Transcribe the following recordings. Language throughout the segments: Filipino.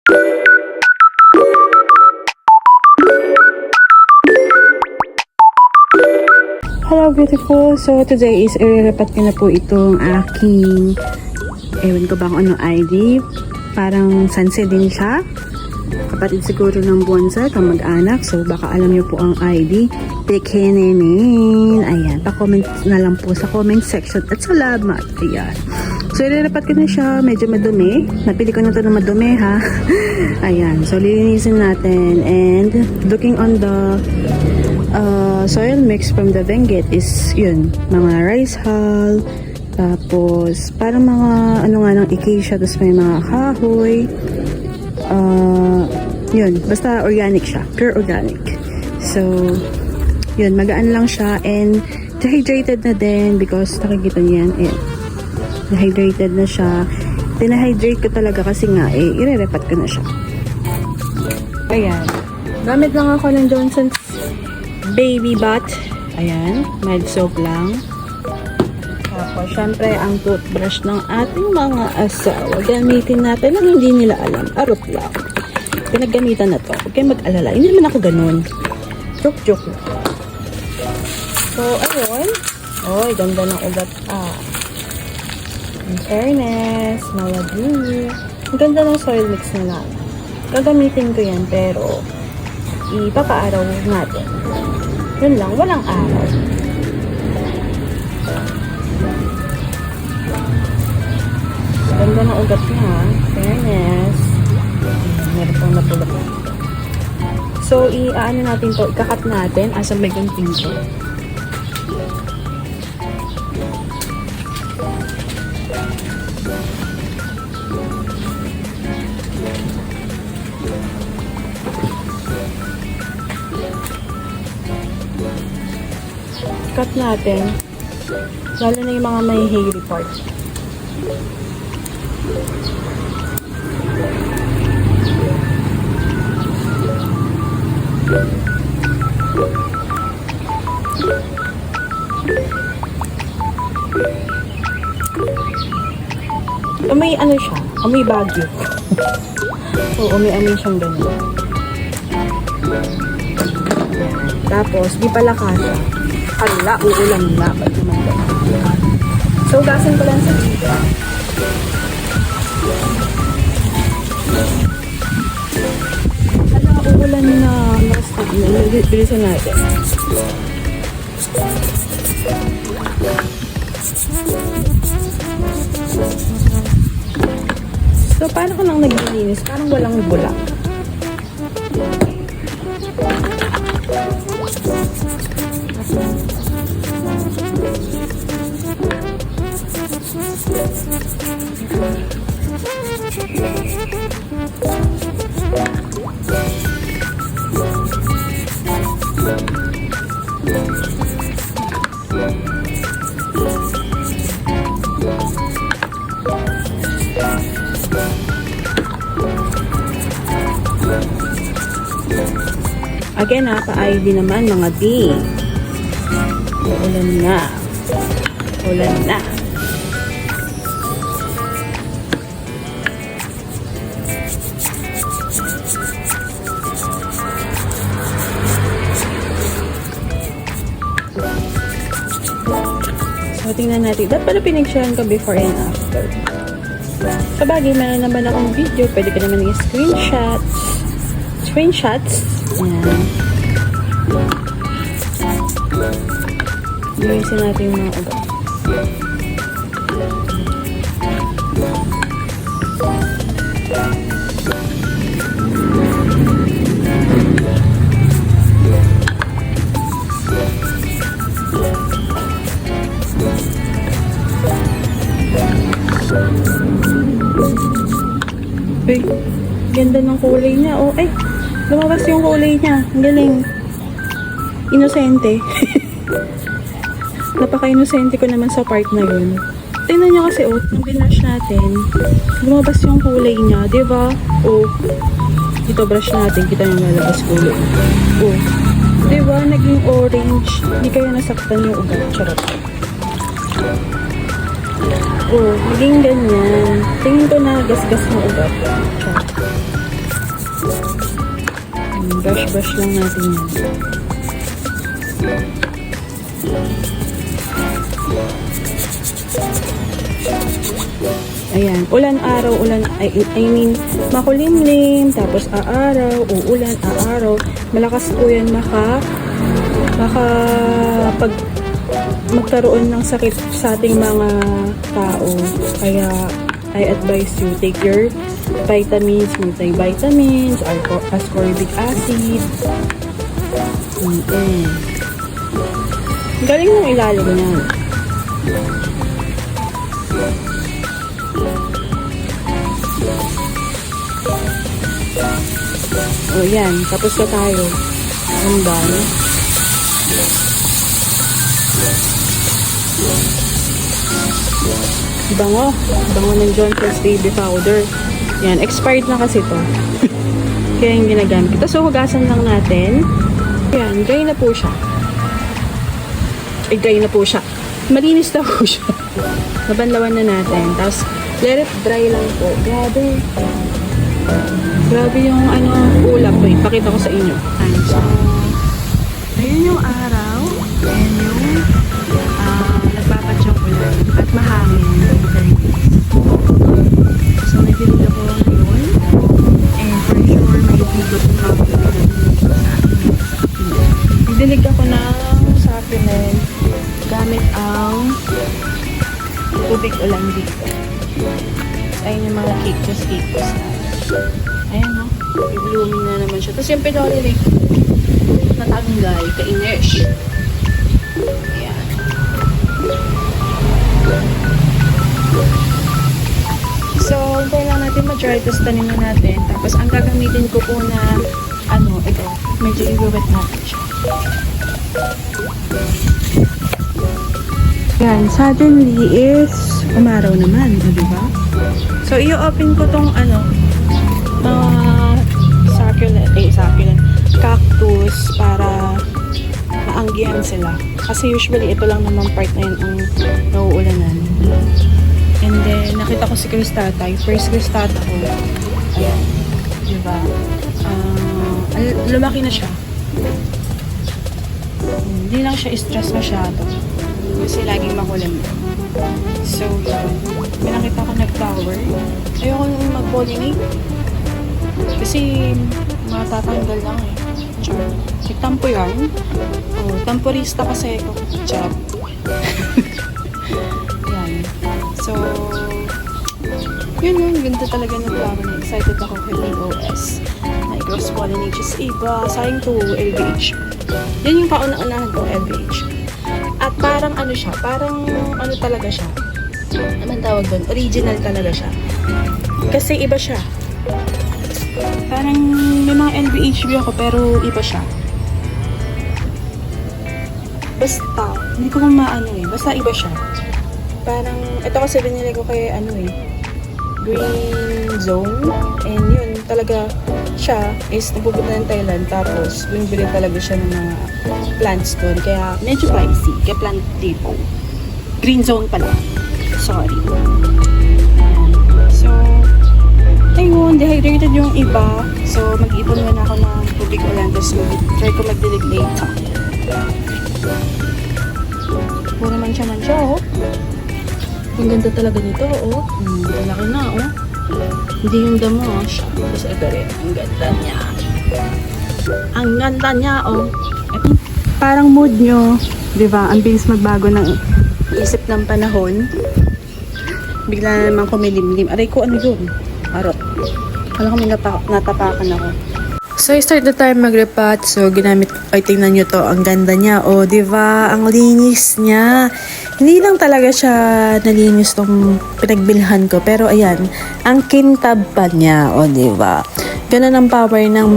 Hello beautiful! So today is irerapat ko na po itong aking ewan ko ba kung anong ID. Parang sanse din siya. Kapatid siguro ng Bonsa, kamag-anak. So baka alam niyo po ang ID. Pekenemin. Ayan. Pa-comment na lang po sa comment section. At salamat. Ayan. So irerapat ko na siya. Medyo madumi. Napili ko na ito na madumi ha. Ayan. So lilinisin natin. And looking on the soil mix from the Benguet is yun, mga rice hull, tapos parang mga ano nga ng acacia, tapos may mga kahoy, yun, basta organic siya, pure organic. So yun, magaan lang siya and dehydrated na din because nakikita niyan, dehydrated na siya. Tinahydrate ko talaga kasi nga irerepat ko na siya. Ayan, gamit lang ako ng Johnson's baby bath. Ayan, mild soap lang. Tapos, syempre, ang toothbrush ng ating mga asawa. Gamitin natin ang hindi nila alam. Arot lang. Pinaggamitan na to. Huwag kayong mag-alala. Hindi naman ako ganun. Joke lang. So, ayun. Oy, ganda ng ugat. In fairness, malagi. Ang ganda ng soil mix na lang. Gagamitin ko yan, pero ipapaaraw natin. Yun lang, walang araw. Ganda ng ugat niya. Fairness. Meron pang napulot dito. So, iaano natin to, ikakat natin as a megang pinto. Cut natin, lalo na yung mga may hairy part. May ano siya, may bagyo. Oo, may amin siyang ganyan. Tapos, di pala kasha. Hala, uulam na. Ba't naman ba? So, gasin ko lang sa dito. Hala, uulan na. Bilisan natin. So, paano ko nang naglilinis? Parang walang bulak. Again pa-ID naman mga D. Ulan na. Ulan na. So, tingnan natin. Dapat pala pinag-share ko before and after. Sabagay, meron naman akong video. Pwede ka naman yung screenshots. Ayan. Linisin natin yung mga ugat. Uy, ganda ng kulay niya. Oh, ay, lumabas yung kulay niya. Ang galing. Inosente. Napaka-inosente ko naman sa part na yun. Tingnan niyo kasi, oh, nung binash natin, lumabas yung kulay niya, diba? Oh, ito brush natin, kita niyo lalabas kulay. Oh, diba? Naging orange. Hindi kaya nasaktan yung ugat. Charot. Oh, naging ganyan. Tingin ko na gasgas ng ugat. Charot. brush lang natin yan. Ayan, makulimlim, tapos aaraw, uulan, aaraw. Malakas po yan magkaroon ng sakit sa ating mga tao. Kaya, I advise you, take your vitamins, multivitamins, ascorbic acid. Galing mong ilalim yan. O yan, tapos na tayo. I'm done. Bango ng Johnson's baby powder. Yan, expired na kasi to. Kaya yung ginagamit. So, hugasan lang natin. Yan, dry na po siya. Dry na po siya. Malinis na po siya. Nabanlawan na natin. Tapos, let it dry lang po. Grabe yung ulap po. Ipakita ko sa inyo. So, ayun yung araw. And yung nagpapadyang ulan. At mahangin. So, nagdilig ako ngayon. And for sure, may bigot na ako. Nagdilig ako ng supplement gamit ang tubig ulan dito. Ayun yung mga cactus. Ayan o. I-blooming na naman siya. Tapos yung pinolilik natanggal. Ka-inersh. Ayan. So, hintay lang natin ma-dry. Tapos tanin na natin. Tapos ang gagamitin ko po na ito. Medyo i-wet natin siya. Yan. Suddenly is umaraw naman. O, diba? So, i-open ko tong succulent cactus para maanggihan sila. Kasi usually, ito lang naman part na yun ang nauulanan. And then, nakita ko si cristata. Yung first cristata ko. Ayan. Diba? Lumaki na siya. Hindi lang siya stress masyado. Kasi laging makulim. So, may nakita ko nag-flower. Ayoko mag-pollinate. Kasi, matatanggal lang eh. Nagtampo yan. Tamporista kasi ako. Charot. Yan. So, yun. Ganda talaga ng flower na. Excited ako kay POS. Cross pollinate is iba. Sayang to LVH. Yan yung kauna-unahan ko, LVH. At parang siya, parang talaga siya. Naman tawag doon, original talaga siya. Kasi iba siya. Parang may mga LVHB ako pero iba siya. Basta, hindi ko basta iba siya. Parang, ito kasi binili ko kay Green Zone. And yun, talaga siya is napupunta ng Thailand. Tapos, bumibili talaga siya ng mga plants doon. Kaya, medyo pricey. Kaya plant depot. Green Zone pala. Sorry. So, ayun, dehydrated yung iba. So, mag-ipon muna ako ng tubig ulan. Tapos, try ko magdilig later. Puro man siya, oh. Ang ganda talaga nito, oh. Malaki na, oh. Hindi yung damo, oh. Tapos, ito rin. Ang ganda niya. Ang ganda niya, oh. Parang mood nyo, di ba? Ang bilis magbago ng isip ng panahon. Bigla na naman kumilimlim. Aray ko, ano yun? Arot. Kala ko may natapakan ako. So, I start the time mag-repot. So, tingnan nyo to. Ang ganda niya. O, diba? Ang linis niya. Hindi lang talaga siya nalinis tong pinagbilhan ko. Pero, ayan. Ang kintab pa niya. O, diba? Ganun ang power ng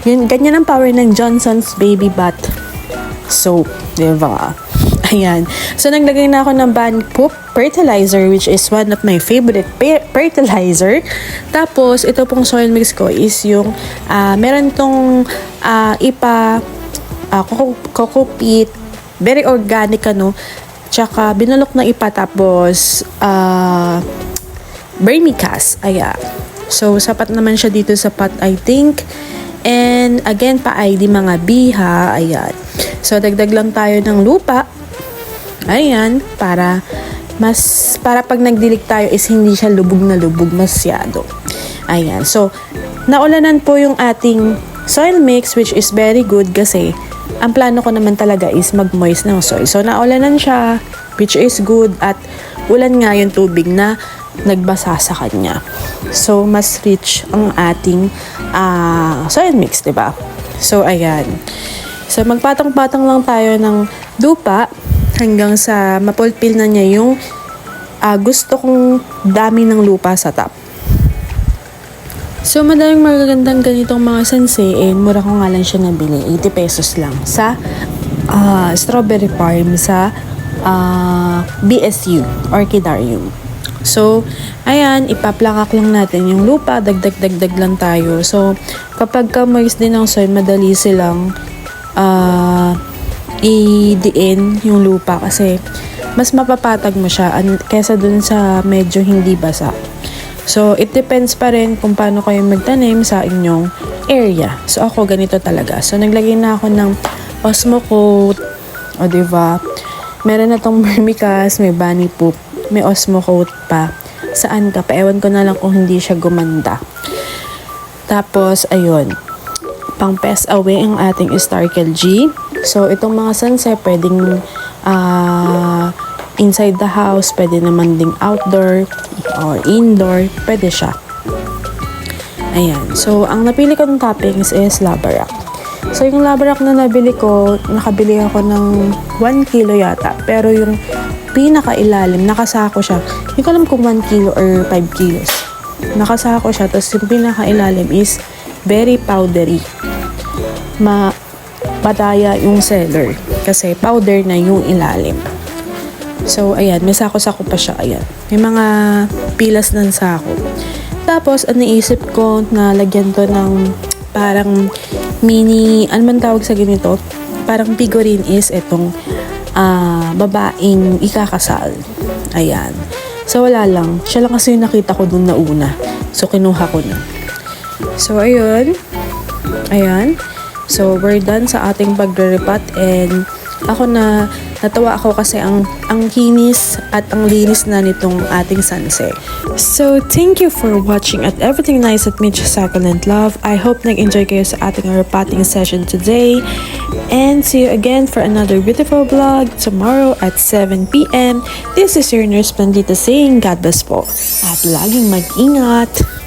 ganyan ang power ng Johnson's Baby Bath Soap. Diba? Ayan. So, naglagay na ako ng Ban Poop fertilizer, which is one of my favorite fertilizer. Tapos, ito pong soil mix ko is yung meron tong coco peat, very organic tsaka binulok na ipa, tapos vermicast. Ayan. So, sapat naman siya dito sa pot, I think. And again, pa-ID mga biha. Ayan. So, dagdag lang tayo ng lupa. Ayan. Para pag nagdilig tayo is hindi siya lubog na lubog masyado. Ayan. So, naulanan po yung ating soil mix, which is very good kasi ang plano ko naman talaga is mag-moist ng soil. So, naulanan siya, which is good, at ulan nga yung tubig na nagbasa sa kanya. So, mas rich ang ating soil mix, diba? So, ayan. So, magpatong-patong lang tayo ng lupa hanggang sa mapulpil na niya yung gusto kong dami ng lupa sa top. So, madaling magagandang ganitong mga sensei, mura ko nga lang siya nabili. 80 pesos lang sa strawberry farm sa BSU, Orchidarium. So, ayan, ipaplakak lang natin yung lupa, dagdag lang tayo. So, kapag moist din ang soil, madali silang i-diin yung lupa kasi mas mapapatag mo siya kesa dun sa medyo hindi basa. So, it depends pa rin kung paano kayo magtanim sa inyong area. So, ako ganito talaga. So, naglagay na ako ng Osmocote. O, diba? Meron na tong vermicast, may bunny poop, may Osmocote pa. Saan ka? Paewan ko na lang kung hindi siya gumanda. Tapos, ayun. Pang pest away ang ating Starkel G. So, itong mga sunset, pwedeng inside the house, pwede naman ding outdoor or indoor, pwede siya. Ayan. So, ang napili ko ng toppings is lava rock. So, yung lava rock na nabili ko, nakabili ako ng 1 kilo yata. Pero yung pinakailalim, nakasako siya. Hindi ko alam kung 1 kilo or 5 kilos. Nakasako siya. Tapos yung pinakailalim is very powdery. Pataya yung seller. Kasi powder na yung ilalim. So, ayan. May sako-sako pa siya. Ayan. May mga pilas ng sako. Tapos, naisip ko na lagyan to ng parang mini, ano man tawag sa ganito? Parang figurine is itong babaeng ikakasal. Ayan. So, wala lang. Siya lang kasi yung nakita ko dun na una. So, kinuha ko na. So, ayun. Ayan. So, we're done sa ating pagre-repot and natawa ako kasi ang kinis at ang linis na nitong ating sunset. So, thank you for watching at everything nice at Mitch Succulent Love. I hope nag-enjoy kayo sa ating repotting session today. And see you again for another beautiful vlog tomorrow at 7 p.m. This is your nurse Pandita saying God bless po. At laging mag-ingat.